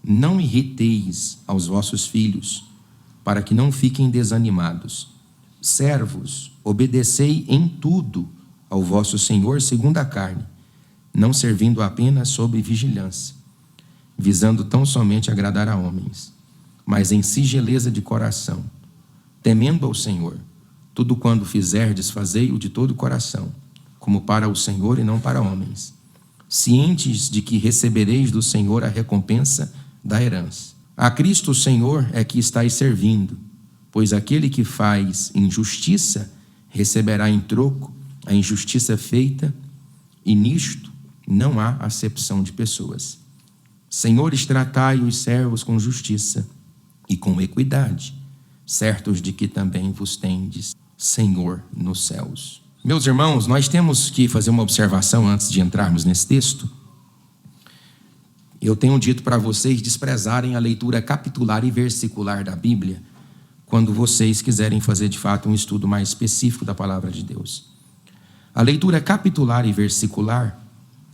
Não irriteis aos vossos filhos, para que não fiquem desanimados. Servos, obedecei em tudo ao vosso Senhor segundo a carne, não servindo apenas sob vigilância, visando tão somente agradar a homens, mas em singeleza de coração, temendo ao Senhor. Tudo quando fizerdes, fazei-o de todo o coração, como para o Senhor e não para homens, cientes de que recebereis do Senhor a recompensa da herança. A Cristo o Senhor é que estáis servindo, pois aquele que faz injustiça receberá em troco a injustiça feita, e nisto não há acepção de pessoas. Senhores, tratai os servos com justiça e com equidade, certos de que também vos tendes Senhor nos céus. Meus irmãos, nós temos que fazer uma observação antes de entrarmos nesse texto. Eu tenho dito para vocês desprezarem a leitura capitular e versicular da Bíblia quando vocês quiserem fazer de fato um estudo mais específico da palavra de Deus. A leitura capitular e versicular,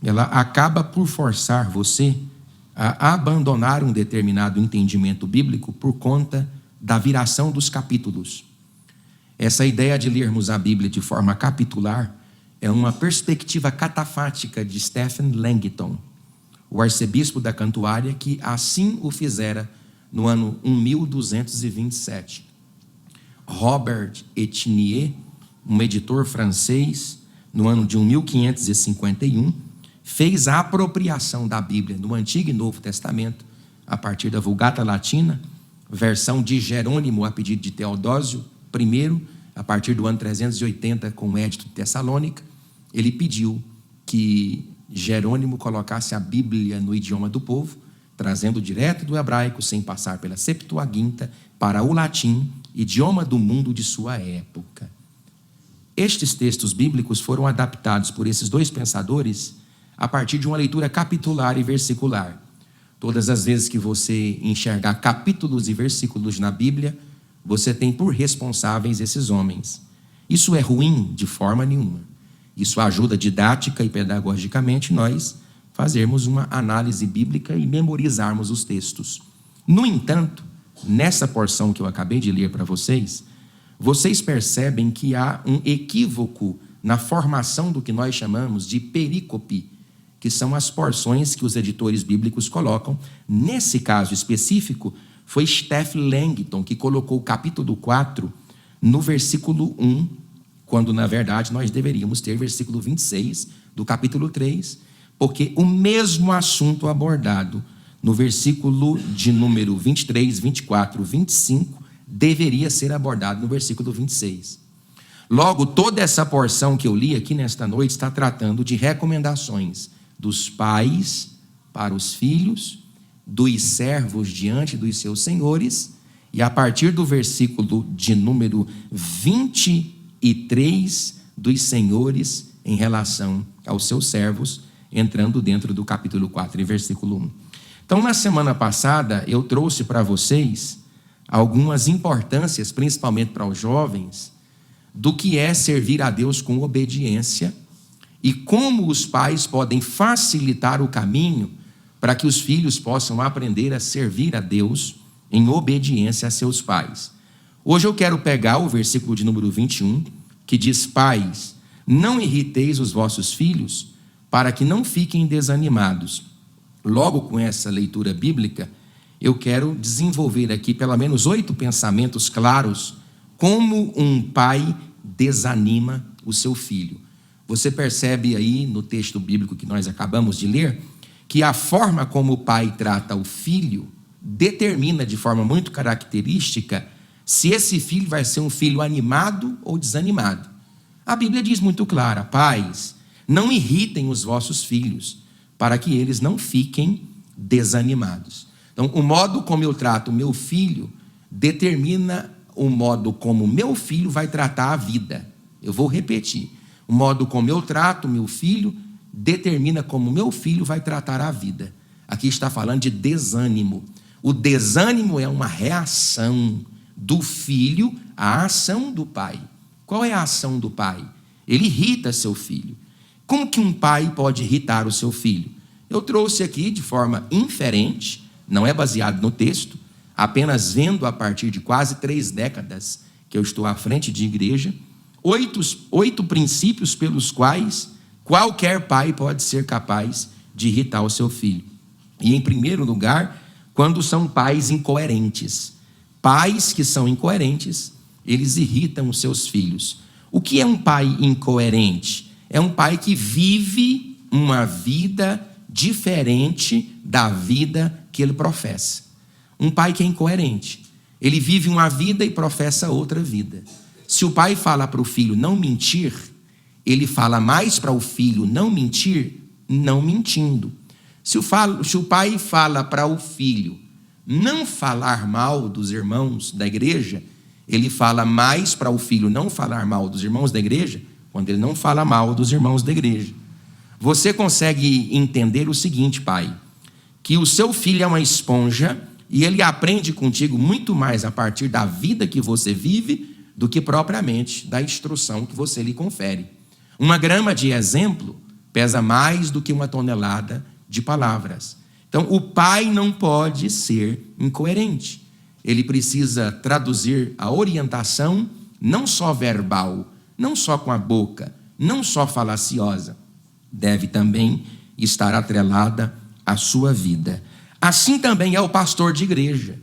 ela acaba por forçar você a abandonar um determinado entendimento bíblico por conta da viração dos capítulos. Essa ideia de lermos a Bíblia de forma capitular é uma perspectiva catafática de Stephen Langton, o arcebispo da Cantuária, que assim o fizera no ano 1227. Robert Etienne, um editor francês, no ano de 1551, fez a apropriação da Bíblia no Antigo e Novo Testamento, a partir da Vulgata Latina, versão de Jerônimo a pedido de Teodósio I, a partir do ano 380, com o Édito de Tessalônica. Ele pediu que Jerônimo colocasse a Bíblia no idioma do povo, trazendo direto do hebraico, sem passar pela Septuaginta, para o latim, idioma do mundo de sua época. Estes textos bíblicos foram adaptados por esses dois pensadores a partir de uma leitura capitular e versicular. Todas as vezes que você enxergar capítulos e versículos na Bíblia, você tem por responsáveis esses homens. Isso é ruim de forma nenhuma. Isso ajuda didática e pedagogicamente nós fazermos uma análise bíblica e memorizarmos os textos. No entanto, nessa porção que eu acabei de ler para vocês, vocês percebem que há um equívoco na formação do que nós chamamos de perícope, que são as porções que os editores bíblicos colocam. Nesse caso específico, foi Stephen Langton que colocou o capítulo 4 no versículo 1, quando na verdade nós deveríamos ter versículo 26 do capítulo 3, porque o mesmo assunto abordado no versículo de número 23, 24, 25, deveria ser abordado no versículo 26. Logo, toda essa porção que eu li aqui nesta noite está tratando de recomendações dos pais para os filhos, dos servos diante dos seus senhores, e a partir do versículo de número 23, dos senhores em relação aos seus servos, entrando dentro do capítulo 4 e versículo 1. Então, na semana passada, eu trouxe para vocês algumas importâncias, principalmente para os jovens, do que é servir a Deus com obediência e como os pais podem facilitar o caminho para que os filhos possam aprender a servir a Deus em obediência a seus pais. Hoje eu quero pegar o versículo de número 21, que diz: Pais, não irriteis os vossos filhos, para que não fiquem desanimados. Logo, com essa leitura bíblica, eu quero desenvolver aqui pelo menos 8 pensamentos claros como um pai desanima o seu filho. Você percebe aí no texto bíblico que nós acabamos de ler, que a forma como o pai trata o filho determina de forma muito característica se esse filho vai ser um filho animado ou desanimado. A Bíblia diz muito clara: pais, não irritem os vossos filhos, para que eles não fiquem desanimados. Então, o modo como eu trato o meu filho determina o modo como o meu filho vai tratar a vida. Eu vou repetir: o modo como eu trato o meu filho determina como o meu filho vai tratar a vida. Aqui está falando de desânimo. O desânimo é uma reação do filho à ação do pai. Qual é a ação do pai? Ele irrita seu filho. Como que um pai pode irritar o seu filho? Eu trouxe aqui de forma inferente não é baseado no texto, apenas vendo a partir de quase 3 décadas que eu estou à frente de igreja, 8 princípios pelos quais qualquer pai pode ser capaz de irritar o seu filho. E em primeiro lugar, quando são pais incoerentes. Pais que são incoerentes, eles irritam os seus filhos. O que é um pai incoerente? É um pai que vive uma vida diferente da vida que ele professa. Um pai que é incoerente. Ele vive uma vida e professa outra vida. Se o pai fala para o filho não mentir, ele fala mais para o filho não mentir, não mentindo. Se o pai fala para o filho não falar mal dos irmãos da igreja, ele fala mais para o filho não falar mal dos irmãos da igreja, quando ele não fala mal dos irmãos da igreja. Você consegue entender o seguinte, pai, que o seu filho é uma esponja e ele aprende contigo muito mais a partir da vida que você vive do que propriamente da instrução que você lhe confere. Uma grama de exemplo pesa mais do que 1 tonelada de palavras. Então, o pai não pode ser incoerente. Ele precisa traduzir a orientação, não só verbal, não só com a boca, não só falaciosa, deve também estar atrelada à sua vida. Assim também é o pastor de igreja.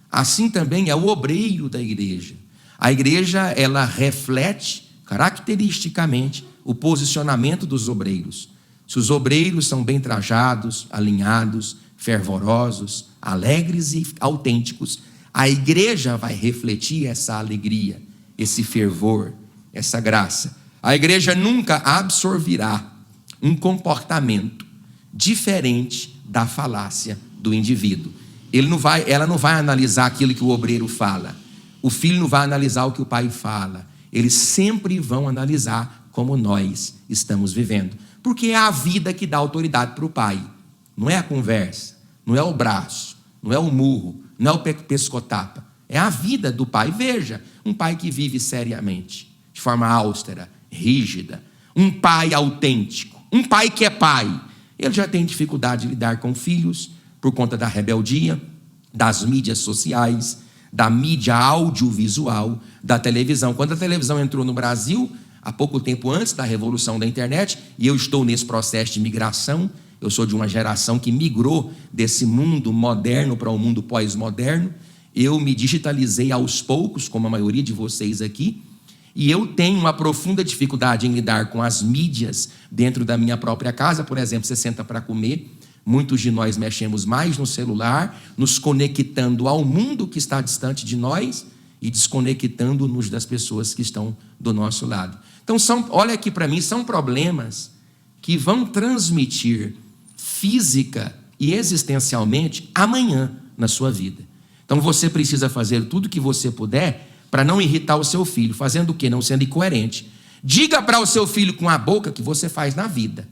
Assim também é o obreiro da igreja. A igreja, ela reflete caracteristicamente o posicionamento dos obreiros. Se os obreiros são bem trajados, alinhados, fervorosos, alegres e autênticos, a igreja vai refletir essa alegria, esse fervor, essa graça. A igreja nunca absorverá um comportamento diferente da falácia do indivíduo. Ela não vai analisar aquilo que o obreiro fala. O filho não vai analisar o que o pai fala. Eles sempre vão analisar como nós estamos vivendo. Porque é a vida que dá autoridade para o pai. Não é a conversa, não é o braço, não é o murro, não é o pescotapa. É a vida do pai. Veja, um pai que vive seriamente, de forma austera, rígida. Um pai autêntico. Um pai que é pai. Ele já tem dificuldade de lidar com filhos por conta da rebeldia, das mídias sociais, da mídia audiovisual, da televisão. Quando a televisão entrou no Brasil, há pouco tempo antes da revolução da internet, e eu estou nesse processo de migração, eu sou de uma geração que migrou desse mundo moderno para o mundo pós-moderno, eu me digitalizei aos poucos, como a maioria de vocês aqui, e eu tenho uma profunda dificuldade em lidar com as mídias dentro da minha própria casa. Por exemplo, você senta para comer, muitos de nós mexemos mais no celular, nos conectando ao mundo que está distante de nós e desconectando-nos das pessoas que estão do nosso lado. Então, olha aqui para mim, são problemas que vão transmitir física e existencialmente amanhã na sua vida. Então, você precisa fazer tudo o que você puder para não irritar o seu filho. Fazendo o quê? Não sendo incoerente. Diga para o seu filho com a boca que você faz na vida.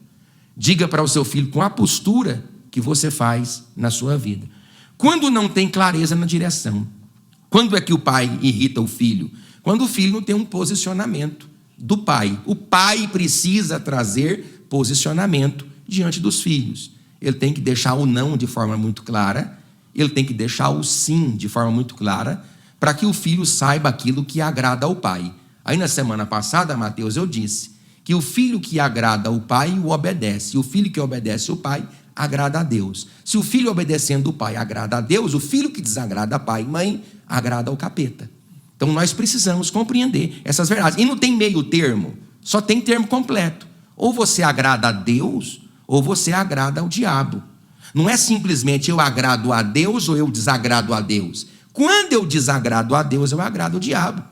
Diga para o seu filho com a postura que você faz na sua vida. Quando não tem clareza na direção. Quando é que o pai irrita o filho? Quando o filho não tem um posicionamento do pai. O pai precisa trazer posicionamento diante dos filhos. Ele tem que deixar o não de forma muito clara. Ele tem que deixar o sim de forma muito clara, para que o filho saiba aquilo que agrada ao pai. Aí na semana passada, Mateus, eu disse que o filho que agrada o pai o obedece. E o filho que obedece o pai agrada a Deus. Se o filho obedecendo o pai agrada a Deus, o filho que desagrada pai e mãe agrada ao capeta. Então nós precisamos compreender essas verdades. E não tem meio termo, só tem termo completo. Ou você agrada a Deus, ou você agrada ao diabo. Não é simplesmente eu agrado a Deus ou eu desagrado a Deus. Quando eu desagrado a Deus, eu agrado o diabo.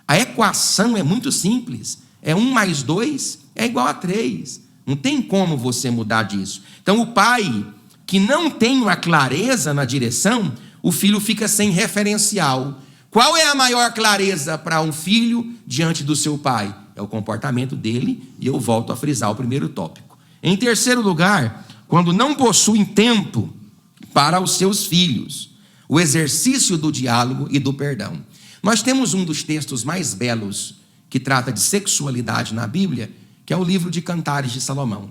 A equação é muito simples. 1 mais 2 é igual a 3. Não tem como você mudar disso. Então, o pai que não tem uma clareza na direção, o filho fica sem referencial. Qual é a maior clareza para um filho diante do seu pai? É o comportamento dele, e eu volto a frisar o primeiro tópico. Em terceiro lugar, quando não possuem tempo para os seus filhos, o exercício do diálogo e do perdão. Nós temos um dos textos mais belos que trata de sexualidade na Bíblia, que é o livro de Cantares de Salomão.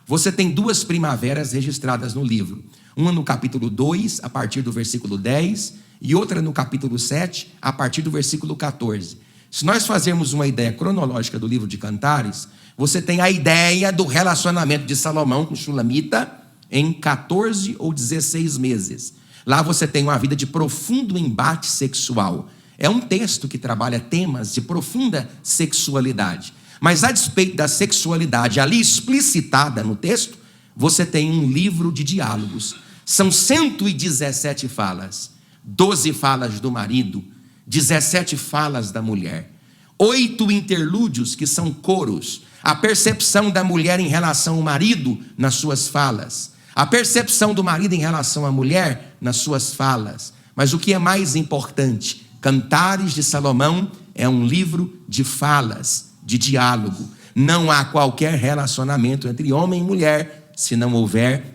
Você tem 2 primaveras registradas no livro. Uma no capítulo 2, a partir do versículo 10, e outra no capítulo 7, a partir do versículo 14. Se nós fazermos uma ideia cronológica do livro de Cantares, você tem a ideia do relacionamento de Salomão com Sulamita em 14 ou 16 meses. Lá você tem uma vida de profundo embate sexual. É um texto que trabalha temas de profunda sexualidade. Mas a despeito da sexualidade ali explicitada no texto, você tem um livro de diálogos. São 117 falas. 12 falas do marido, 17 falas da mulher. 8 interlúdios que são coros. A percepção da mulher em relação ao marido nas suas falas. A percepção do marido em relação à mulher nas suas falas. Mas o que é mais importante, Cantares de Salomão é um livro de falas, de diálogo. Não há qualquer relacionamento entre homem e mulher se não houver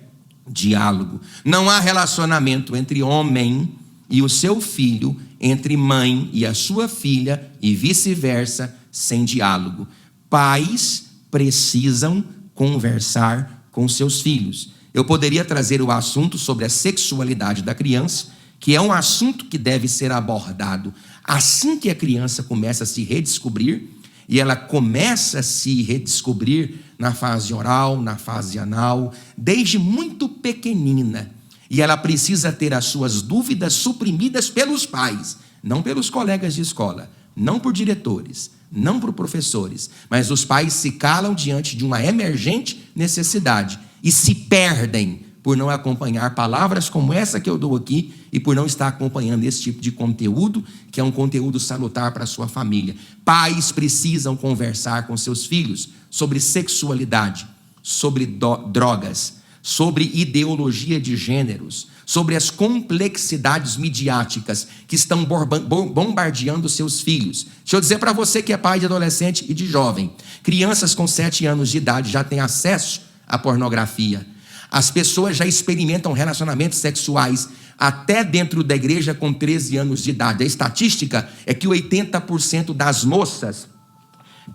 diálogo. Não há relacionamento entre homem e o seu filho, entre mãe e a sua filha e vice-versa, sem diálogo. Pais precisam conversar com seus filhos. Eu poderia trazer o assunto sobre a sexualidade da criança, que é um assunto que deve ser abordado assim que a criança começa a se redescobrir, e ela começa a se redescobrir na fase oral, na fase anal, desde muito pequenina. E ela precisa ter as suas dúvidas suprimidas pelos pais, não pelos colegas de escola, não por diretores, não por professores, mas os pais se calam diante de uma emergente necessidade e se perdem por não acompanhar palavras como essa que eu dou aqui e por não estar acompanhando esse tipo de conteúdo, que é um conteúdo salutar para a sua família. Pais precisam conversar com seus filhos sobre sexualidade, sobre drogas, sobre ideologia de gêneros, sobre as complexidades midiáticas que estão bombardeando seus filhos. Deixa eu dizer para você que é pai de adolescente e de jovem, crianças com 7 anos de idade já têm acesso à pornografia. As pessoas já experimentam relacionamentos sexuais até dentro da igreja com 13 anos de idade. A estatística é que 80% das moças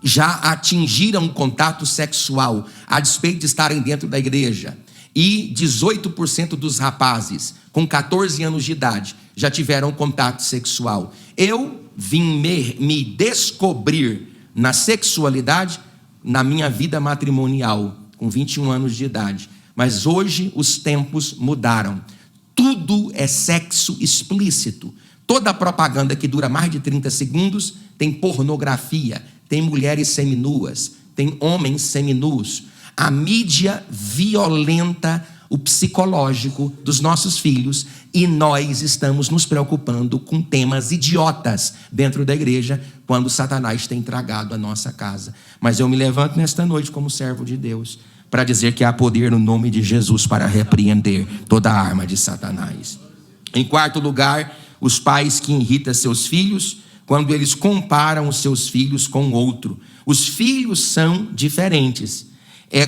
já atingiram contato sexual, a despeito de estarem dentro da igreja. E 18% dos rapazes com 14 anos de idade já tiveram contato sexual. Eu vim me descobrir na sexualidade na minha vida matrimonial, com 21 anos de idade. Mas hoje os tempos mudaram. Tudo é sexo explícito. Toda propaganda que dura mais de 30 segundos tem pornografia, tem mulheres seminuas, tem homens seminus. A mídia violenta o psicológico dos nossos filhos e nós estamos nos preocupando com temas idiotas dentro da igreja quando Satanás tem tragado a nossa casa. Mas eu me levanto nesta noite como servo de Deus para dizer que há poder no nome de Jesus para repreender toda a arma de Satanás. Em quarto lugar, os pais que irritam seus filhos quando eles comparam os seus filhos com outro. Os filhos são diferentes. É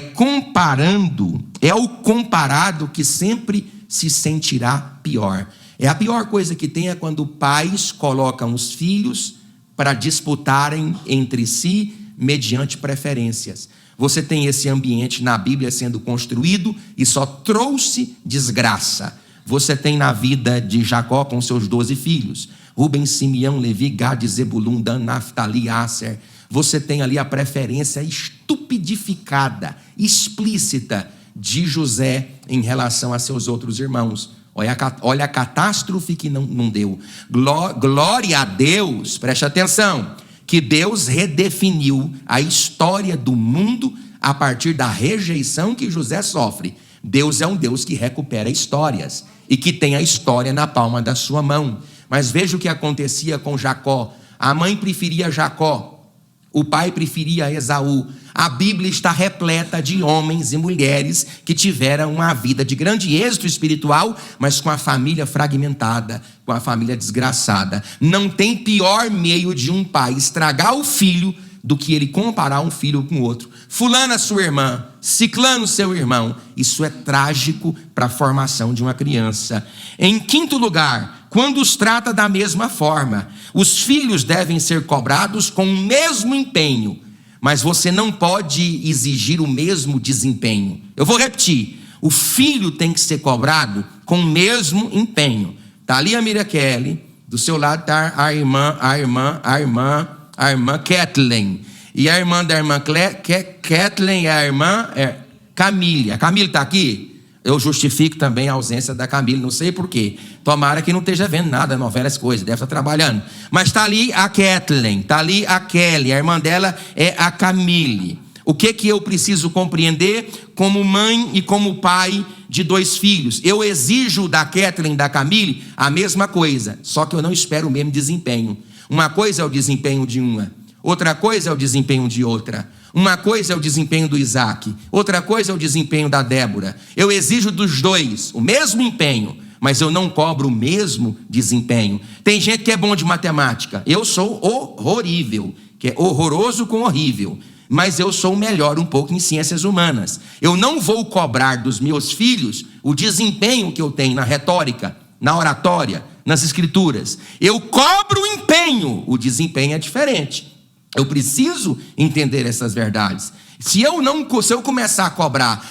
o comparado que sempre se sentirá pior. É a pior coisa que tem é quando pais colocam os filhos para disputarem entre si mediante preferências. Você tem esse ambiente na Bíblia sendo construído e só trouxe desgraça. Você tem na vida de Jacó com seus 12 filhos, Rubem, Simeão, Levi, Gad, Zebulun, Dan, Naftali, Aser. Você tem ali a preferência estupidificada, explícita de José em relação a seus outros irmãos. Olha a catástrofe que não deu. Glória a Deus, preste atenção, que Deus redefiniu a história do mundo a partir da rejeição que José sofre. Deus é um Deus que recupera histórias e que tem a história na palma da sua mão. Mas veja o que acontecia com Jacó. A mãe preferia Jacó, o pai preferia Esaú. A Bíblia está repleta de homens e mulheres que tiveram uma vida de grande êxito espiritual, mas com a família fragmentada, com a família desgraçada. Não tem pior meio de um pai estragar o filho do que ele comparar um filho com o outro. Fulana, sua irmã, ciclano, seu irmão. Isso é trágico para a formação de uma criança. Em quinto lugar, quando os trata da mesma forma, os filhos devem ser cobrados com o mesmo empenho, mas você não pode exigir o mesmo desempenho. Eu vou repetir. O filho tem que ser cobrado com o mesmo empenho. Está ali a Miriam, do seu lado está a irmã Kathleen. E a irmã da irmã Kathleen é a irmã Camille. A Camille está aqui? Eu justifico também a ausência da Camille, não sei porquê. Tomara que não esteja vendo nada, novelas, coisas, deve estar trabalhando. Mas está ali a Kathleen, está ali a Kelly, a irmã dela é a Camille. O que eu preciso compreender como mãe e como pai de 2 filhos? Eu exijo da Kathleen e da Camille a mesma coisa, só que eu não espero o mesmo desempenho. Uma coisa é o desempenho de uma, outra coisa é o desempenho de outra. Uma coisa é o desempenho do Isaac, outra coisa é o desempenho da Débora. Eu exijo dos 2 o mesmo empenho, mas eu não cobro o mesmo desempenho. Tem gente que é bom de matemática, eu sou horrível, que é horroroso com horrível. Mas eu sou melhor um pouco em ciências humanas. Eu não vou cobrar dos meus filhos o desempenho que eu tenho na retórica, na oratória, nas escrituras. Eu cobro o empenho, o desempenho é diferente. Eu preciso entender essas verdades. Se eu começar a cobrar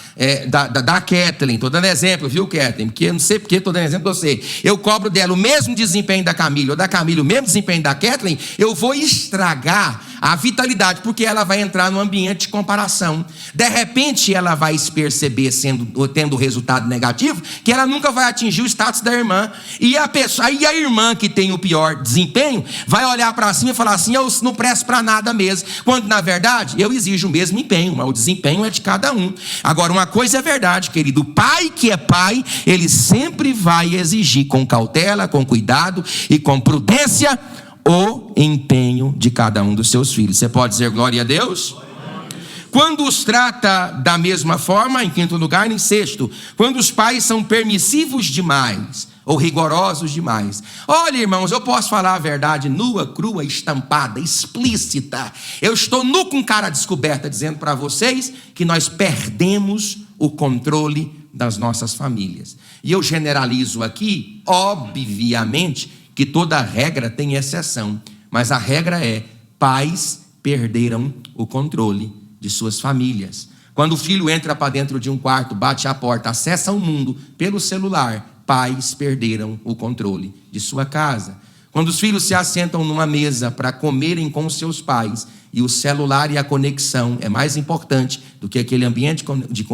da Kathleen, estou dando exemplo, viu, Kathleen? Porque eu não sei porque estou dando exemplo para você. Eu cobro dela o mesmo desempenho da Camille, ou da Camille o mesmo desempenho da Kathleen, eu vou estragar a vitalidade, porque ela vai entrar no ambiente de comparação. De repente, ela vai se perceber tendo resultado negativo, que ela nunca vai atingir o status da irmã. E aí a irmã que tem o pior desempenho vai olhar para cima e falar assim: eu não presto para nada mesmo. Quando, na verdade, eu exijo o mesmo empenho, mas o desempenho é de cada um. Agora, uma coisa é verdade, querido: o pai que é pai, ele sempre vai exigir com cautela, com cuidado e com prudência o empenho de cada um dos seus filhos. Você pode dizer glória a Deus? Quando os trata da mesma forma, em 5º lugar, em 6º, quando os pais são permissivos demais ou rigorosos demais. Olha, irmãos, eu posso falar a verdade nua, crua, estampada, explícita. Eu estou nu com cara descoberta dizendo para vocês que nós perdemos o controle das nossas famílias. E eu generalizo aqui, obviamente, que toda regra tem exceção, mas a regra é: pais perderam o controle de suas famílias. Quando o filho entra para dentro de um quarto, bate a porta, acessa o mundo pelo celular, pais perderam o controle de sua casa. Quando os filhos se assentam numa mesa para comerem com os seus pais, e o celular e a conexão é mais importante do que aquele ambiente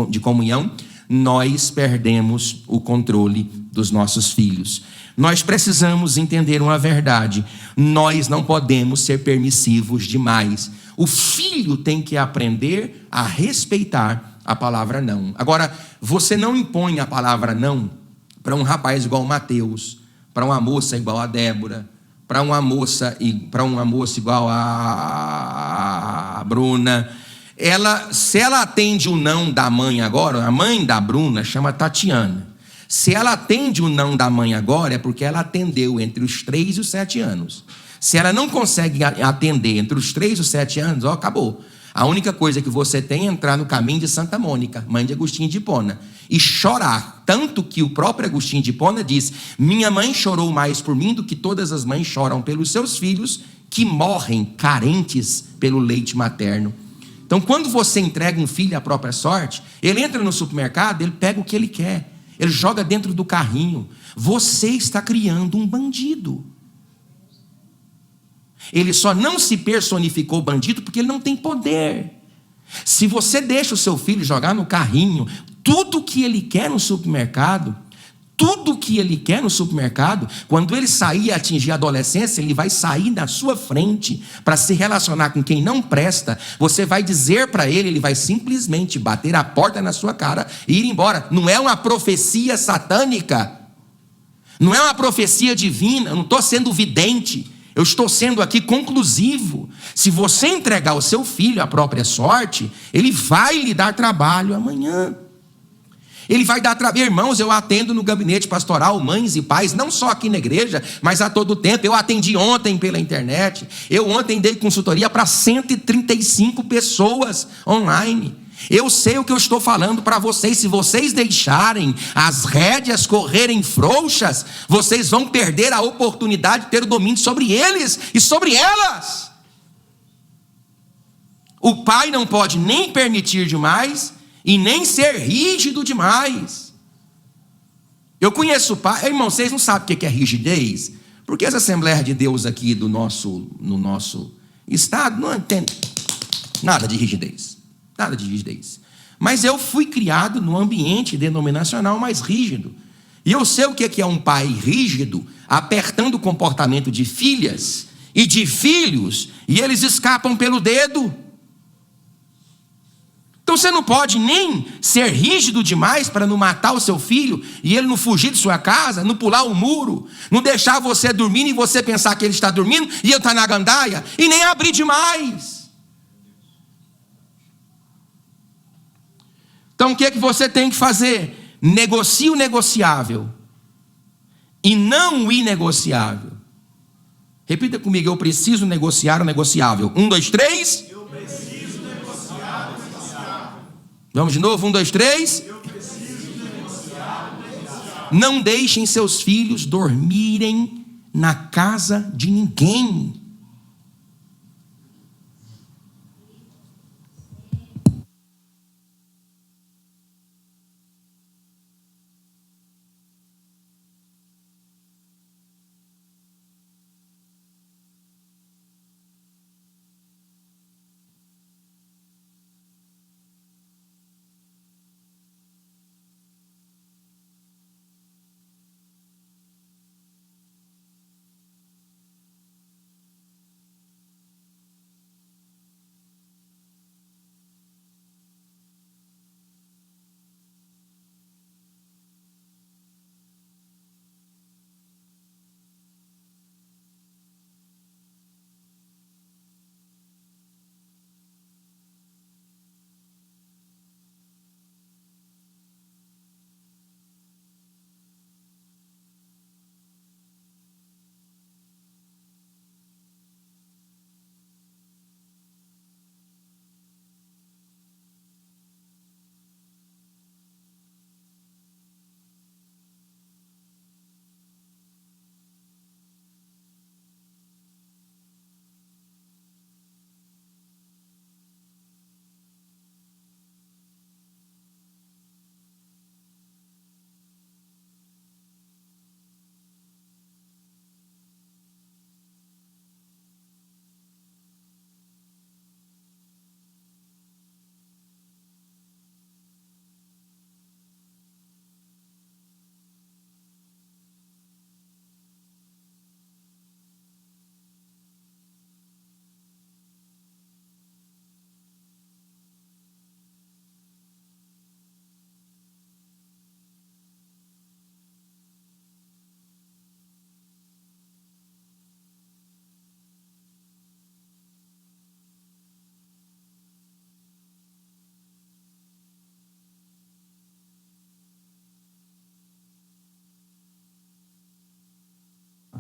de comunhão, nós perdemos o controle dos nossos filhos. Nós precisamos entender uma verdade: nós não podemos ser permissivos demais. O filho tem que aprender a respeitar a palavra não. Agora, você não impõe a palavra não para um rapaz igual o Mateus, para uma moça igual a Débora, para uma moça igual a Bruna. Se ela atende o não da mãe agora, a mãe da Bruna chama Tatiana. Se ela atende o não da mãe agora, é porque ela atendeu entre os 3 e os 7 anos. Se ela não consegue atender entre os 3 e os 7 anos, acabou. A única coisa que você tem é entrar no caminho de Santa Mônica, mãe de Agostinho de Hipona, e chorar. Tanto que o próprio Agostinho de Hipona diz: minha mãe chorou mais por mim do que todas as mães choram pelos seus filhos, que morrem carentes pelo leite materno. Então, quando você entrega um filho à própria sorte, ele entra no supermercado, ele pega o que ele quer, ele joga dentro do carrinho. Você está criando um bandido. Ele só não se personificou bandido porque ele não tem poder. Se você deixa o seu filho jogar no carrinho tudo que ele quer no supermercado, quando ele sair e atingir a adolescência, ele vai sair da sua frente para se relacionar com quem não presta. Você vai dizer para ele, ele vai simplesmente bater a porta na sua cara e ir embora. Não é uma profecia satânica, não é uma profecia divina. Eu não estou sendo vidente, eu estou sendo aqui conclusivo. Se você entregar o seu filho à própria sorte, ele vai lhe dar trabalho amanhã. Ele vai dar trabalho. Irmãos, eu atendo no gabinete pastoral mães e pais, não só aqui na igreja, mas a todo tempo. Eu atendi ontem pela internet. Eu ontem dei consultoria para 135 pessoas online. Eu sei o que eu estou falando para vocês. Se vocês deixarem as rédeas correrem frouxas, vocês vão perder a oportunidade de ter o domínio sobre eles e sobre elas. O pai não pode nem permitir demais e nem ser rígido demais. Eu conheço pai, irmão, vocês não sabem o que é rigidez? Porque as Assembleias de Deus aqui no nosso estado não tem nada de rigidez. Nada de rigidez. Mas eu fui criado num ambiente denominacional mais rígido. E eu sei o que é um pai rígido, apertando o comportamento de filhas e de filhos, e eles escapam pelo dedo. Então você não pode nem ser rígido demais para não matar o seu filho e ele não fugir de sua casa, não pular o muro, não deixar você dormindo e você pensar que ele está dormindo e ele está na gandaia, e nem abrir demais. Então o que é que você tem que fazer? Negocie o negociável e não o inegociável. Repita comigo: eu preciso negociar o negociável. 1, 2, 3. Eu preciso negociar o negociável. Vamos de novo, 1, 2, 3. Eu preciso negociar o negociável. Não deixem seus filhos dormirem na casa de ninguém.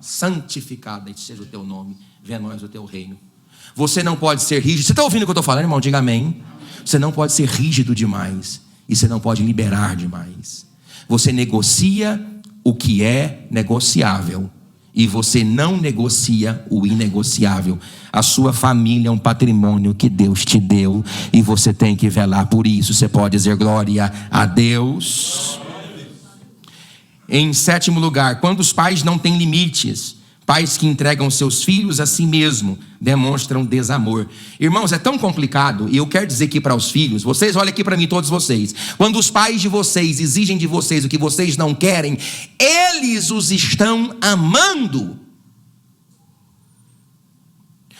Santificado seja o teu nome, venha a nós o teu reino. Você não pode ser rígido. Você está ouvindo o que eu estou falando, irmão? Diga amém. Você não pode ser rígido demais e você não pode liberar demais. Você negocia o que é negociável e você não negocia o inegociável. A sua família é um patrimônio que Deus te deu e você tem que velar por isso. Você pode dizer glória a Deus. Em 7º lugar, quando os pais não têm limites, pais que entregam seus filhos a si mesmo, demonstram desamor. Irmãos, é tão complicado, e eu quero dizer aqui para os filhos, vocês olhem aqui para mim, todos vocês, quando os pais de vocês exigem de vocês o que vocês não querem, eles os estão amando.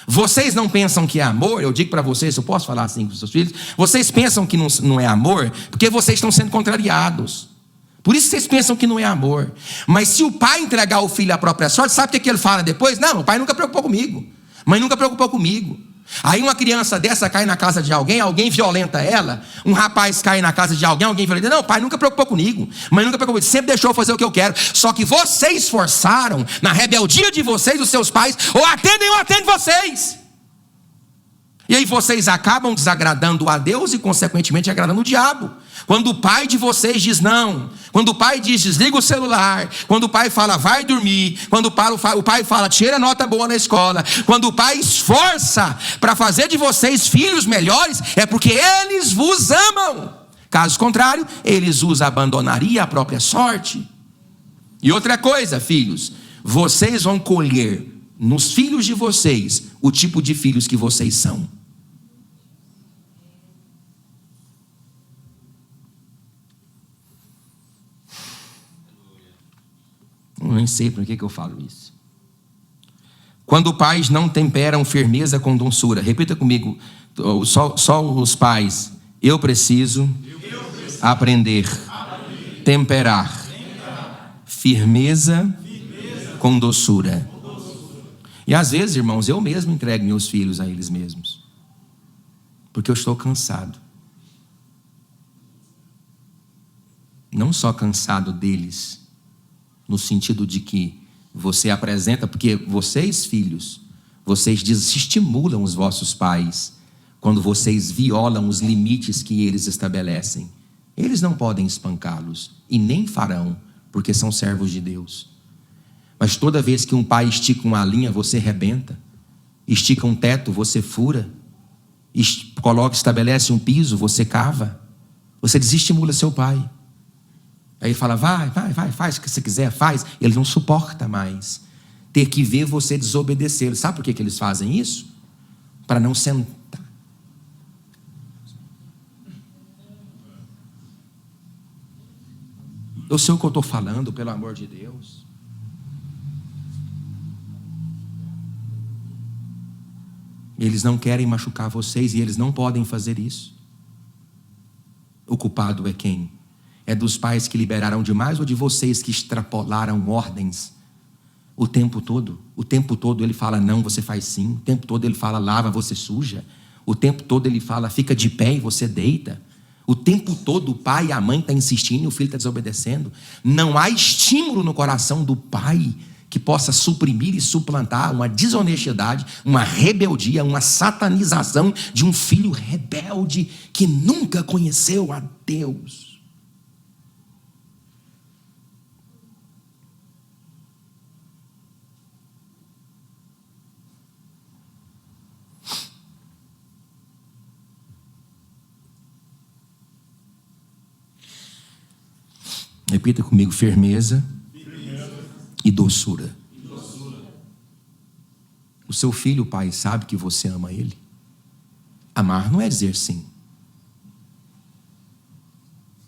Vocês não pensam que é amor? Eu digo para vocês, eu posso falar assim com os seus filhos, vocês pensam que não é amor, porque vocês estão sendo contrariados. Por isso vocês pensam que não é amor. Mas se o pai entregar o filho à própria sorte, sabe o que ele fala depois? Não, o pai nunca preocupou comigo. Mãe nunca preocupou comigo. Aí uma criança dessa cai na casa de alguém violenta ela. Um rapaz cai na casa de alguém violenta. Não, o pai nunca preocupou comigo. Mãe nunca preocupou comigo. Sempre deixou eu fazer o que eu quero. Só que vocês forçaram, na rebeldia de vocês, os seus pais, ou atendem ou atendem vocês. E aí vocês acabam desagradando a Deus e consequentemente agradando o diabo. Quando o pai de vocês diz não, quando o pai diz desliga o celular, quando o pai fala vai dormir, quando o pai fala tira nota boa na escola, quando o pai esforça para fazer de vocês filhos melhores, é porque eles vos amam. Caso contrário, eles os abandonariam à própria sorte. E outra coisa, filhos, vocês vão colher nos filhos de vocês o tipo de filhos que vocês são. Eu nem sei por que eu falo isso. Quando pais não temperam firmeza com doçura, repita comigo, só os pais. Eu preciso aprender, temperar firmeza com doçura. E às vezes, irmãos, eu mesmo entrego meus filhos a eles mesmos, porque eu estou cansado. Não só cansado deles, no sentido de que você apresenta, porque vocês, filhos, vocês desestimulam os vossos pais quando vocês violam os limites que eles estabelecem. Eles não podem espancá-los, e nem farão, porque são servos de Deus. Mas toda vez que um pai estica uma linha, você rebenta. Estica um teto, você fura. Estabelece um piso, você cava. Você desestimula seu pai. Aí fala, vai, faz o que você quiser, faz. Ele não suporta mais ter que ver você desobedecer. Sabe por que eles fazem isso? Para não sentar. Eu sei o que eu estou falando, pelo amor de Deus. Eles não querem machucar vocês e eles não podem fazer isso. O culpado é quem? É dos pais que liberaram demais ou de vocês que extrapolaram ordens o tempo todo? O tempo todo ele fala não, você faz sim. O tempo todo ele fala lava, você suja. O tempo todo ele fala fica de pé e você deita. O tempo todo o pai e a mãe estão insistindo e o filho está desobedecendo. Não há estímulo no coração do pai que possa suprimir e suplantar uma desonestidade, uma rebeldia, uma satanização de um filho rebelde que nunca conheceu a Deus. Repita comigo, firmeza e doçura. O seu filho, pai, sabe que você ama ele? Amar não é dizer sim.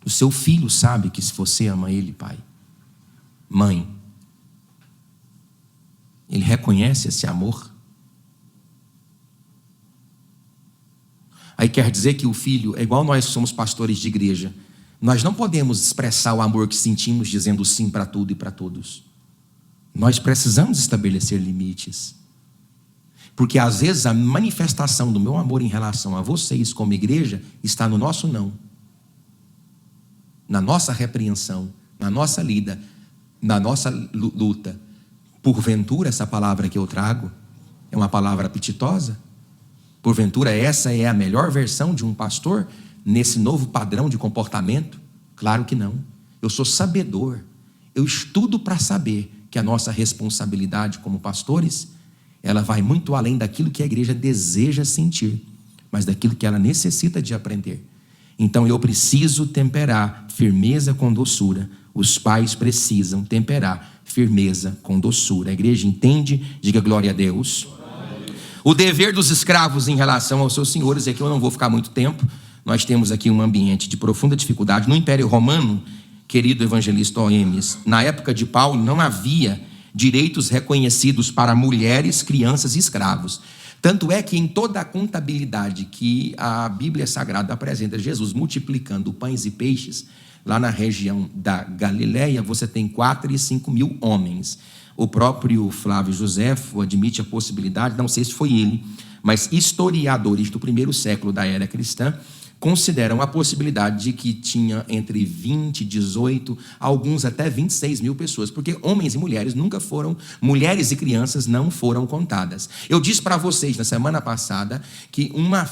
O seu filho sabe que se você ama ele, pai, mãe, ele reconhece esse amor? Aí quer dizer que o filho, é igual nós somos pastores de igreja, nós não podemos expressar o amor que sentimos dizendo sim para tudo e para todos. Nós precisamos estabelecer limites. Porque às vezes a manifestação do meu amor em relação a vocês como igreja está no nosso não. Na nossa repreensão, na nossa lida, na nossa luta. Porventura essa palavra que eu trago é uma palavra apetitosa? Porventura essa é a melhor versão de um pastor nesse novo padrão de comportamento? Claro que não. Eu sou sabedor. Eu estudo para saber que a nossa responsabilidade como pastores, ela vai muito além daquilo que a igreja deseja sentir, mas daquilo que ela necessita de aprender. Então eu preciso temperar firmeza com doçura. Os pais precisam temperar firmeza com doçura. A igreja entende? Diga glória a Deus. O dever dos escravos em relação aos seus senhores, é que eu não vou ficar muito tempo. Nós temos aqui um ambiente de profunda dificuldade. No Império Romano, querido evangelista Oemes, na época de Paulo não havia direitos reconhecidos para mulheres, crianças e escravos. Tanto é que em toda a contabilidade que a Bíblia Sagrada apresenta Jesus multiplicando pães e peixes, lá na região da Galileia, você tem 4 e 5 mil homens. O próprio Flávio Joséfo admite a possibilidade, não sei se foi ele, mas historiadores do primeiro século da era cristã consideram a possibilidade de que tinha entre 20, 18, alguns até 26 mil pessoas, porque homens e mulheres nunca foram, mulheres e crianças não foram contadas. Eu disse para vocês na semana passada que uma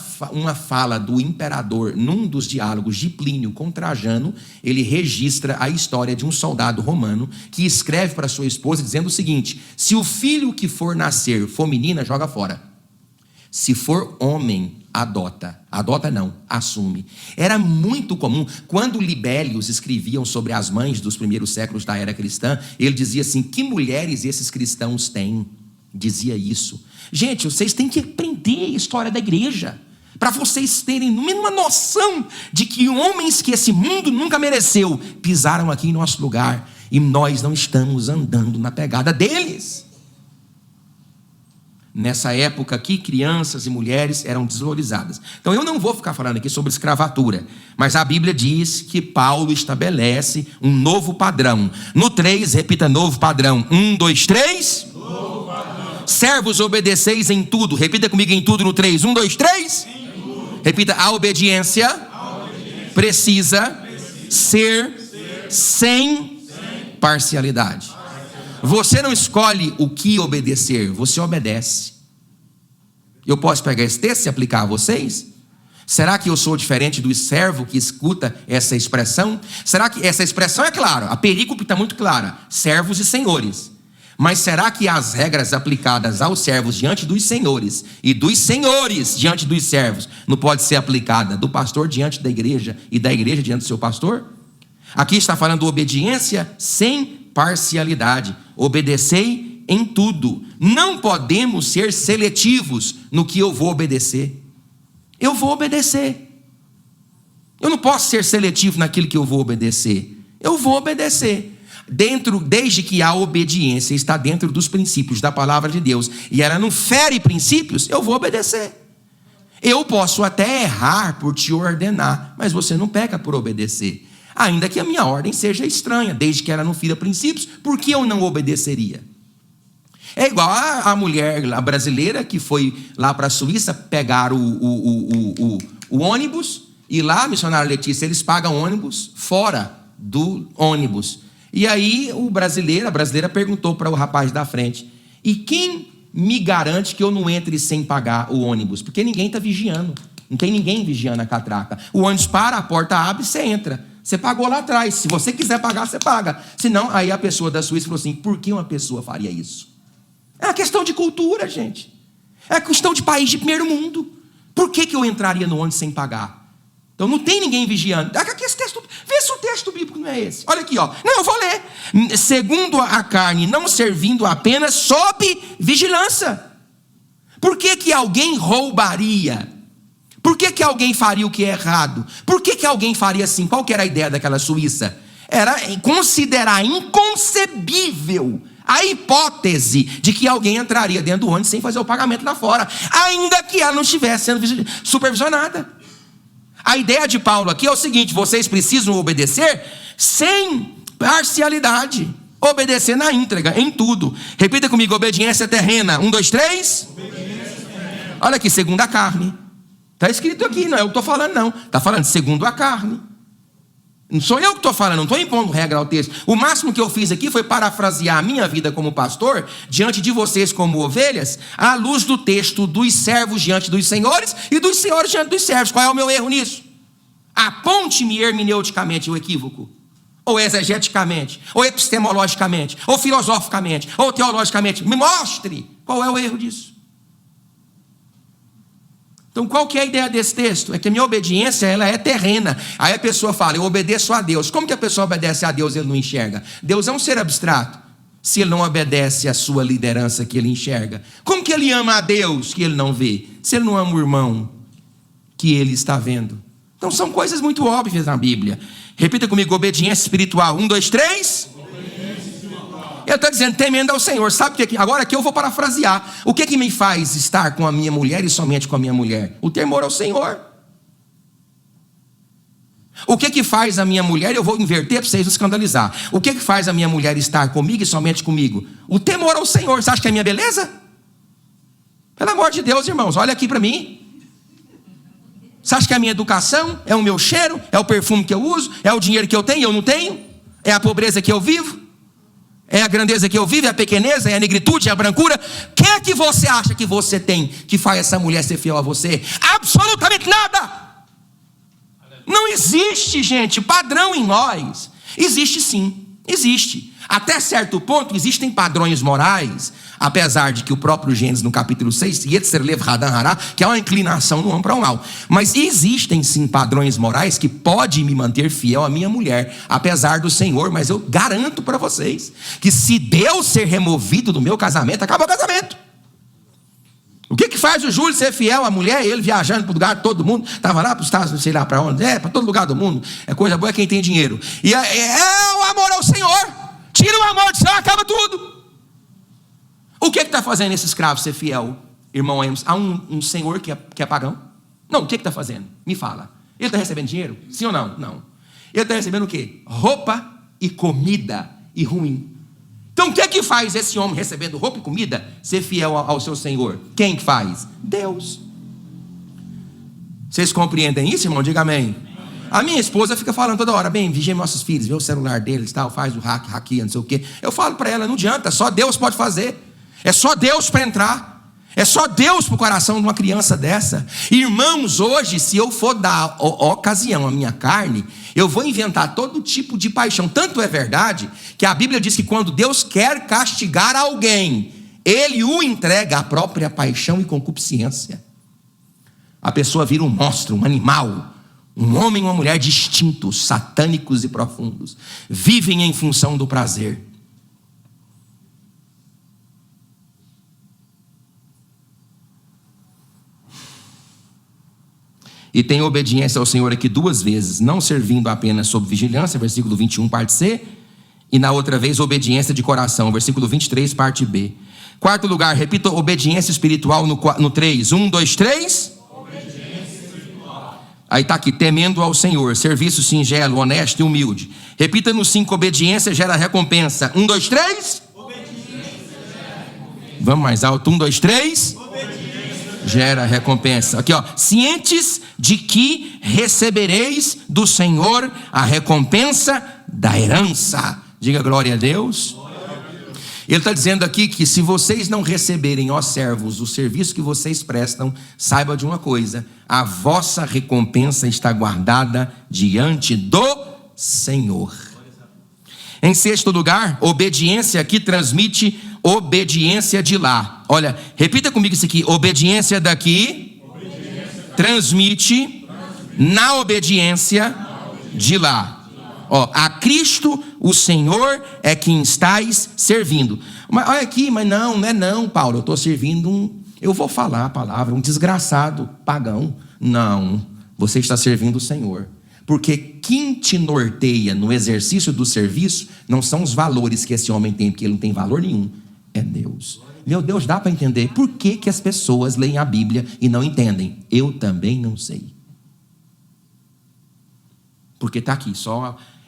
fala do imperador, num dos diálogos de Plínio com Trajano, ele registra a história de um soldado romano que escreve para sua esposa dizendo o seguinte: se o filho que for nascer for menina, joga fora. Se for homem, adota. Adota não, assume. Era muito comum, quando Libélios escreviam sobre as mães dos primeiros séculos da era cristã, ele dizia assim, que mulheres esses cristãos têm? Dizia isso. Gente, vocês têm que aprender a história da igreja, para vocês terem uma noção de que homens que esse mundo nunca mereceu, pisaram aqui em nosso lugar, e nós não estamos andando na pegada deles. Nessa época aqui, crianças e mulheres eram desvalorizadas. Então eu não vou ficar falando aqui sobre escravatura, mas a Bíblia diz que Paulo estabelece um novo padrão. No 3, repita, novo padrão. 1, 2, 3. Novo padrão. Servos, obedeceis em tudo. Repita comigo em tudo no 3. 1, 2, 3. Repita, a obediência precisa ser sem parcialidade. Você não escolhe o que obedecer, você obedece. Eu posso pegar esse texto e aplicar a vocês? Será que eu sou diferente do servo que escuta essa expressão? Será que essa expressão é clara? A perícope está muito clara, servos e senhores. Mas será que as regras aplicadas aos servos diante dos senhores e dos senhores diante dos servos não pode ser aplicada do pastor diante da igreja e da igreja diante do seu pastor? Aqui está falando obediência sem parcialidade. Obedecei em tudo. Não podemos ser seletivos no que eu vou obedecer. Eu vou obedecer. Eu não posso ser seletivo naquilo que eu vou obedecer. Eu vou obedecer. Desde que a obediência está dentro dos princípios da palavra de Deus e ela não fere princípios, eu vou obedecer. Eu posso até errar por te ordenar, mas você não peca por obedecer. Ainda que a minha ordem seja estranha, desde que ela não fira princípios, por que eu não obedeceria? É igual a mulher lá brasileira que foi lá para a Suíça pegar o ônibus, e lá, missionária Letícia, eles pagam ônibus fora do ônibus. E aí a brasileira perguntou para o rapaz da frente, e quem me garante que eu não entre sem pagar o ônibus? Porque ninguém está vigiando, não tem ninguém vigiando a catraca. O ônibus para, a porta abre e você entra. Você pagou lá atrás, se você quiser pagar, você paga. Senão, aí a pessoa da Suíça falou assim, por que uma pessoa faria isso? É uma questão de cultura, gente. É questão de país de primeiro mundo. Por que eu entraria no ônibus sem pagar? Então não tem ninguém vigiando. Aqui esse texto, vê se o texto bíblico não é esse. Olha aqui, ó. Não, eu vou ler. Segundo a carne, não servindo apenas sob vigilância. Por que alguém roubaria? Por que alguém faria o que é errado? Por que alguém faria assim? Qual que era a ideia daquela Suíça? Era considerar inconcebível a hipótese de que alguém entraria dentro do ônibus sem fazer o pagamento lá fora, ainda que ela não estivesse sendo supervisionada. A ideia de Paulo aqui é o seguinte: vocês precisam obedecer sem parcialidade, obedecer na íntegra, em tudo. Repita comigo, obediência terrena. 1, 2, 3. Olha aqui, segundo a carne. Está escrito aqui, não é eu que estou falando não. Está falando segundo a carne. Não sou eu que estou falando, não estou impondo regra ao texto. O máximo que eu fiz aqui foi parafrasear a minha vida como pastor, diante de vocês como ovelhas, à luz do texto dos servos diante dos senhores e dos senhores diante dos servos. Qual é o meu erro nisso? Aponte-me hermeneuticamente o equívoco, ou exegeticamente, ou epistemologicamente, ou filosoficamente, ou teologicamente. Me mostre qual é o erro disso. Então, qual que é a ideia desse texto? É que a minha obediência, ela é terrena. Aí a pessoa fala, eu obedeço a Deus. Como que a pessoa obedece a Deus e ele não enxerga? Deus é um ser abstrato, se ele não obedece à sua liderança que ele enxerga. Como que ele ama a Deus que ele não vê? Se ele não ama o irmão que ele está vendo. Então, são coisas muito óbvias na Bíblia. Repita comigo, obediência espiritual. 1, 2, 3. Eu estou dizendo, temendo ao Senhor. Sabe o que? Agora aqui eu vou parafrasear. O que me faz estar com a minha mulher e somente com a minha mulher? O temor ao Senhor. O que faz a minha mulher? Eu vou inverter para vocês não escandalizar. O que faz a minha mulher estar comigo e somente comigo? O temor ao Senhor. Você acha que é a minha beleza? Pelo amor de Deus, irmãos, olha aqui para mim. Você acha que é a minha educação? É o meu cheiro? É o perfume que eu uso? É o dinheiro que eu tenho e eu não tenho? É a pobreza que eu vivo? É a grandeza que eu vivo? É a pequeneza? É a negritude? É a brancura? O que é que você acha que você tem que faz essa mulher ser fiel a você? Absolutamente nada! Não existe, gente, padrão em nós. Existe sim. Existe. Até certo ponto existem padrões morais, apesar de que o próprio Gênesis no capítulo 6, que é uma inclinação do homem para o mal. Mas existem sim padrões morais que podem me manter fiel à minha mulher, apesar do Senhor. Mas eu garanto para vocês que se Deus ser removido do meu casamento, acaba o casamento. O que faz o Júlio ser fiel à mulher? Ele viajando para o lugar, todo mundo estava lá para os Estados Unidos, sei lá para onde, para todo lugar do mundo. É coisa boa quem tem dinheiro. E é o amor ao Senhor. Tira o amor do céu, acaba tudo. O que está fazendo esse escravo ser fiel, irmão Amos? Há um senhor que é pagão? Não, o que está fazendo? Me fala. Ele está recebendo dinheiro? Sim ou não? Não. Ele está recebendo o quê? Roupa e comida e ruim. Então o que faz esse homem recebendo roupa e comida ser fiel ao seu senhor? Quem que faz? Deus. Vocês compreendem isso, irmão? Diga amém. A minha esposa fica falando toda hora, bem, vigia nossos filhos, vê o celular deles, tal, faz o hackeia, não sei o quê. Eu falo para ela, não adianta, só Deus pode fazer. É só Deus para entrar. É só Deus para o coração de uma criança dessa. Irmãos, hoje, se eu for dar ocasião à minha carne, eu vou inventar todo tipo de paixão. Tanto é verdade que a Bíblia diz que quando Deus quer castigar alguém, Ele o entrega à própria paixão e concupiscência. A pessoa vira um monstro, um animal. Um homem e uma mulher distintos, satânicos e profundos, vivem em função do prazer. E tem obediência ao Senhor aqui duas vezes, não servindo apenas sob vigilância, versículo 21, parte C, e na outra vez obediência de coração, versículo 23, parte B. Quarto lugar, repita, obediência espiritual no 3. 1, 2, 3. Aí está aqui, temendo ao Senhor, serviço singelo, honesto e humilde. Repita no 5, obediência gera recompensa. 1, 2, 3. Vamos mais alto, 1, 2, 3. Gera recompensa. Aqui ó, cientes de que recebereis do Senhor a recompensa da herança. Diga glória a Deus. Ele está dizendo aqui que se vocês não receberem, ó servos, o serviço que vocês prestam, saiba de uma coisa: a vossa recompensa está guardada diante do Senhor. Em sexto lugar, obediência aqui transmite obediência de lá. Olha, repita comigo isso aqui: obediência daqui transmite na obediência de lá. Ó, a Cristo, o Senhor, é quem estáis servindo. Mas olha aqui, mas não é não, Paulo. Eu estou servindo eu vou falar a palavra, um desgraçado pagão. Não, você está servindo o Senhor. Porque quem te norteia no exercício do serviço não são os valores que esse homem tem, porque ele não tem valor nenhum. É Deus. Meu Deus, dá para entender por que as pessoas leem a Bíblia e não entendem? Eu também não sei. Porque está aqui,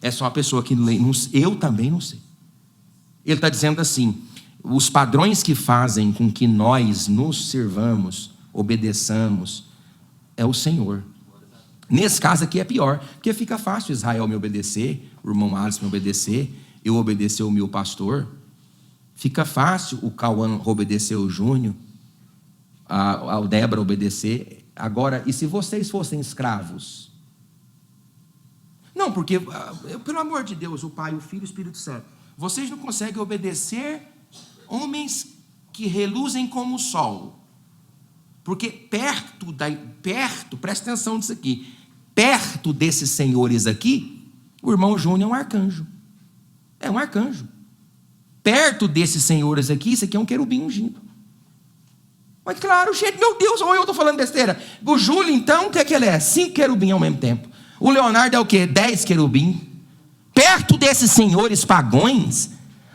é só uma pessoa que lê. Eu também não sei. Ele está dizendo assim: os padrões que fazem com que nós nos sirvamos, obedeçamos, é o Senhor. Nesse caso aqui é pior, porque fica fácil Israel me obedecer, o irmão Alisson me obedecer, eu obedecer o meu pastor. Fica fácil o Cauã obedecer o Júnior, a Débora obedecer. Agora, e se vocês fossem escravos? Não, porque, pelo amor de Deus, o Pai, o Filho e o Espírito Santo, vocês não conseguem obedecer homens que reluzem como o sol. Porque perto, presta atenção nisso aqui, perto desses senhores aqui, o irmão Júnior é um arcanjo. É um arcanjo. Perto desses senhores aqui, isso aqui é um querubim ungido. Mas claro, gente, meu Deus, ou eu estou falando besteira. O Júlio, então, o que é que ele é? 5 querubim ao mesmo tempo. O Leonardo é o quê? 10 querubim. Perto desses senhores pagões,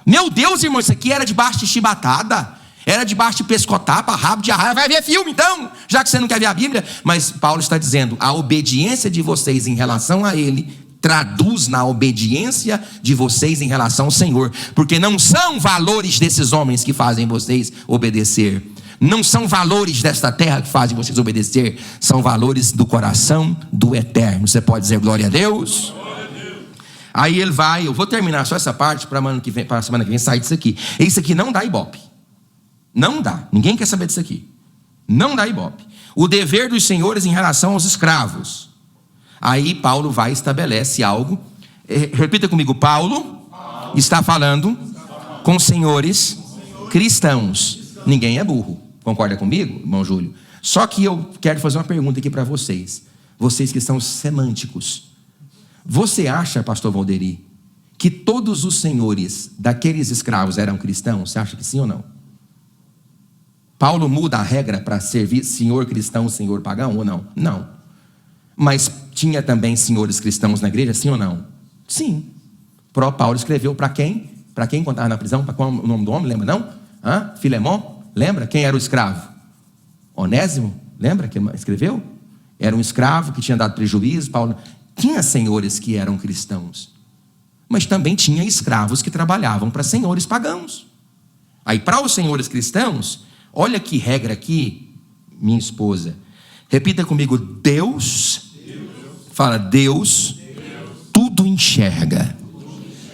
meu Deus, irmão, isso aqui era debaixo de chibatada, era debaixo de pescotapa, rabo de arraia. Vai ver filme então, já que você não quer ver a Bíblia. Mas Paulo está dizendo: a obediência de vocês em relação a Ele traduz na obediência de vocês em relação ao Senhor. Porque não são valores desses homens que fazem vocês obedecer, não são valores desta terra que fazem vocês obedecer, são valores do coração do eterno. Você pode dizer glória a Deus? Glória a Deus. Aí ele vai, eu vou terminar só essa parte para a semana que vem sair disso aqui. Isso aqui não dá ibope. Não dá, ninguém quer saber disso aqui. Não dá ibope. O dever dos senhores em relação aos escravos. Aí Paulo vai e estabelece algo. Repita comigo: Paulo está falando com senhores cristãos. Ninguém é burro. Concorda comigo, irmão Júlio? Só que eu quero fazer uma pergunta aqui para vocês. Vocês que são semânticos. Você acha, pastor Valderi, que todos os senhores daqueles escravos eram cristãos? Você acha que sim ou não? Paulo muda a regra para servir senhor cristão, senhor pagão ou não? Não. Mas tinha também senhores cristãos na igreja, sim ou não? Sim. Paulo escreveu para quem? Para quem quando estava na prisão? Para qual o nome do homem? Lembra não? Filemon? Lembra? Quem era o escravo? Onésimo? Lembra que escreveu? Era um escravo que tinha dado prejuízo. Paulo tinha senhores que eram cristãos, mas também tinha escravos que trabalhavam para senhores pagãos. Aí para os senhores cristãos, olha que regra aqui, minha esposa. Repita comigo, Deus. Fala, Deus tudo enxerga.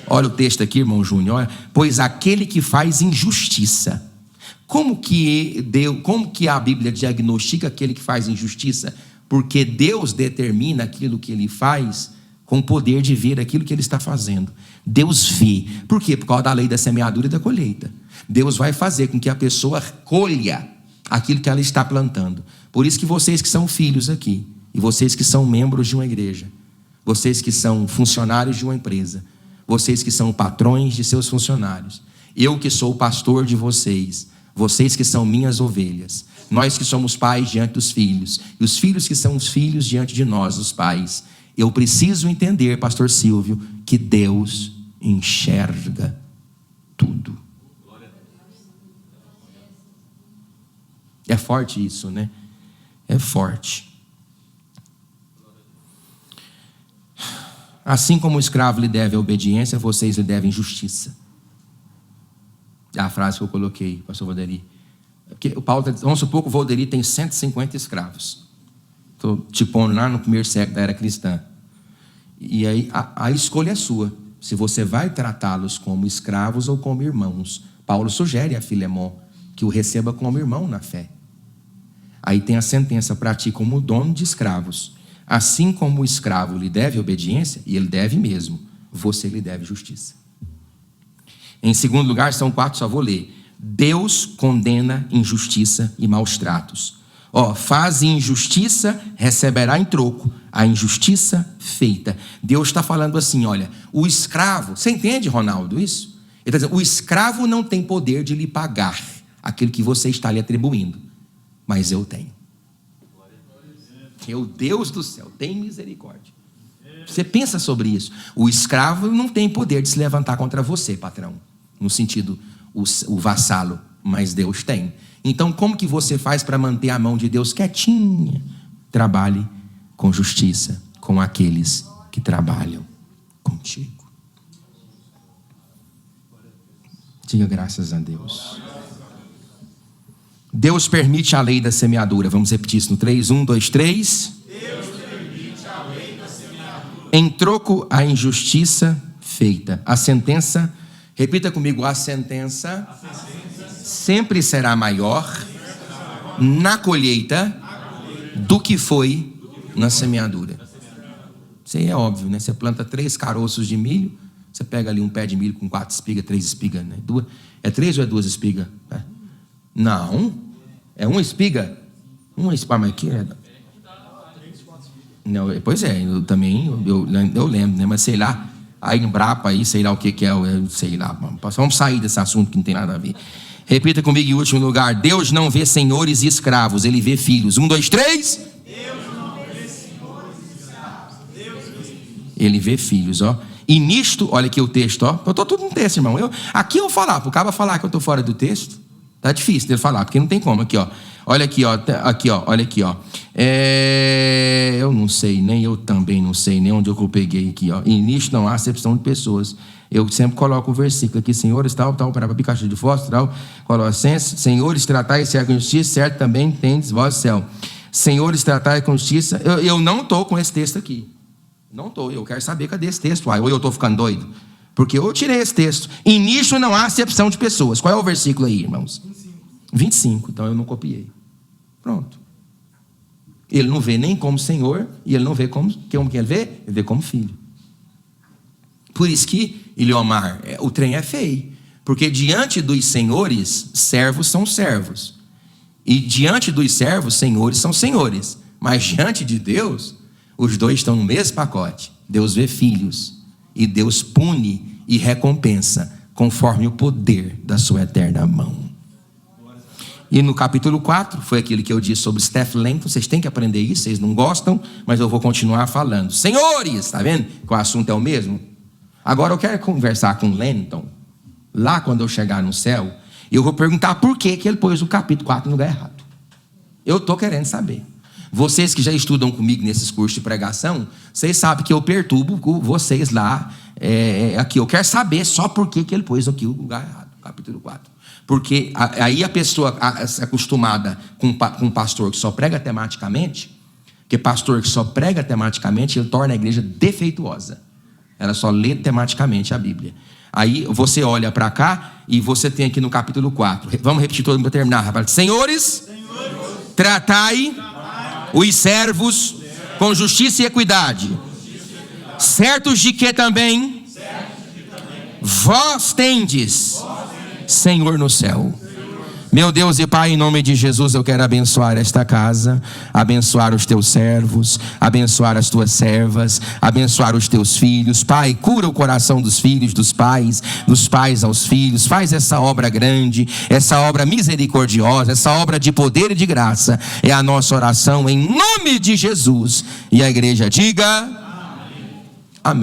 Olha o texto aqui, irmão Júnior. Olha, pois aquele que faz injustiça. Como que a Bíblia diagnostica aquele que faz injustiça? Porque Deus determina aquilo que ele faz com o poder de ver aquilo que ele está fazendo. Deus vê. Por quê? Por causa da lei da semeadura e da colheita. Deus vai fazer com que a pessoa colha aquilo que ela está plantando. Por isso que vocês que são filhos aqui, e vocês que são membros de uma igreja, vocês que são funcionários de uma empresa, vocês que são patrões de seus funcionários, eu que sou o pastor de vocês, vocês que são minhas ovelhas, nós que somos pais diante dos filhos, e os filhos que são os filhos diante de nós, os pais, eu preciso entender, pastor Silvio, que Deus enxerga tudo. É forte isso, né? É forte. Assim como o escravo lhe deve a obediência, vocês lhe devem justiça. É a frase que eu coloquei, pastor Valderi. Porque o Paulo, vamos supor que o Valderi tem 150 escravos. Estou te pondo lá no primeiro século da era cristã. E aí a escolha é sua. Se você vai tratá-los como escravos ou como irmãos. Paulo sugere a Filemon que o receba como irmão na fé. Aí tem a sentença para ti como dono de escravos. Assim como o escravo lhe deve obediência, e ele deve mesmo, você lhe deve justiça. Em segundo lugar, são 4, só vou ler. Deus condena injustiça e maus tratos. Faz injustiça, receberá em troco a injustiça feita. Deus está falando assim, olha, o escravo, você entende, Ronaldo, isso? Ele está dizendo, o escravo não tem poder de lhe pagar aquilo que você está lhe atribuindo, mas eu tenho. Meu Deus do céu, tem misericórdia. Você pensa sobre isso. O escravo não tem poder de se levantar contra você, patrão, no sentido, o vassalo, mas Deus tem. Então, como que você faz para manter a mão de Deus quietinha? Trabalhe com justiça com aqueles que trabalham contigo. Diga graças a Deus. Deus permite a lei da semeadura. Vamos repetir isso no 3, 1, 2, 3. Deus permite a lei da semeadura. Em troco a injustiça feita. A sentença, repita comigo, a sentença sempre será maior na colheita do que foi na semeadura. Isso aí é óbvio, né? Você planta 3 caroços de milho, você pega ali um pé de milho com 4 espigas, 3 espigas, né? É 3 ou é 2 espigas? Não, é uma espiga. Uma espiga, mas que é? Não, pois é, eu também, eu lembro, né? Mas sei lá, aí no Brapa, aí, sei lá o que é, sei lá. Vamos sair desse assunto que não tem nada a ver. Repita comigo em último lugar. Deus não vê senhores e escravos, Ele vê filhos. 1, 2, 3. Deus não vê senhores e escravos. Deus vê filhos. Ele vê filhos, E nisto, olha aqui o texto, Eu estou tudo no texto, irmão. Aqui eu vou falar, para o cara falar que eu estou fora do texto, tá difícil dele falar, porque não tem como. Aqui, Olha aqui, olha aqui, eu não sei, nem eu também não sei, nem onde eu peguei aqui, E nisto não há acepção de pessoas. Eu sempre coloco o versículo aqui, senhores, tal, para Pikachu de fósforo, tal, Colossenses, senhores, tratai-se com justiça, certo também tendes vós céu. Senhores, tratai com justiça. Eu não estou com esse texto aqui. Não estou, eu quero saber cadê esse texto. Ou eu estou ficando doido? Porque eu tirei esse texto. E nisto não há acepção de pessoas. Qual é o versículo aí, irmãos? 25. Então eu não copiei. Pronto. Ele não vê nem como Senhor, e ele não vê como que ele vê? Ele vê como filho. Por isso que, Iliomar, o trem é feio. Porque diante dos senhores, servos são servos. E diante dos servos, senhores são senhores. Mas diante de Deus, os dois estão no mesmo pacote. Deus vê filhos. E Deus pune e recompensa, conforme o poder da sua eterna mão. E no capítulo 4, foi aquilo que eu disse sobre Steph Langton. Vocês têm que aprender isso, vocês não gostam, mas eu vou continuar falando. Senhores, está vendo que o assunto é o mesmo? Agora eu quero conversar com Langton. Lá quando eu chegar no céu, eu vou perguntar por que ele pôs o capítulo 4 no lugar errado. Eu estou querendo saber. Vocês que já estudam comigo nesses cursos de pregação, vocês sabem que eu perturbo vocês lá. Aqui, eu quero saber só por que ele pôs aqui o lugar errado, capítulo 4. Porque aí a pessoa acostumada com um pastor que só prega tematicamente, que pastor que só prega tematicamente, ele torna a igreja defeituosa. Ela só lê tematicamente a Bíblia. Aí você olha para cá e você tem aqui no capítulo 4. Vamos repetir todo mundo para terminar, rapaz. Senhores, tratai os servos com justiça e equidade, certos de que também vós tendes Senhor no céu. Meu Deus e Pai, em nome de Jesus, eu quero abençoar esta casa, abençoar os teus servos, abençoar as tuas servas, abençoar os teus filhos. Pai, cura o coração dos filhos, dos pais aos filhos. Faz essa obra grande, essa obra misericordiosa, essa obra de poder e de graça. É a nossa oração em nome de Jesus. E a igreja diga...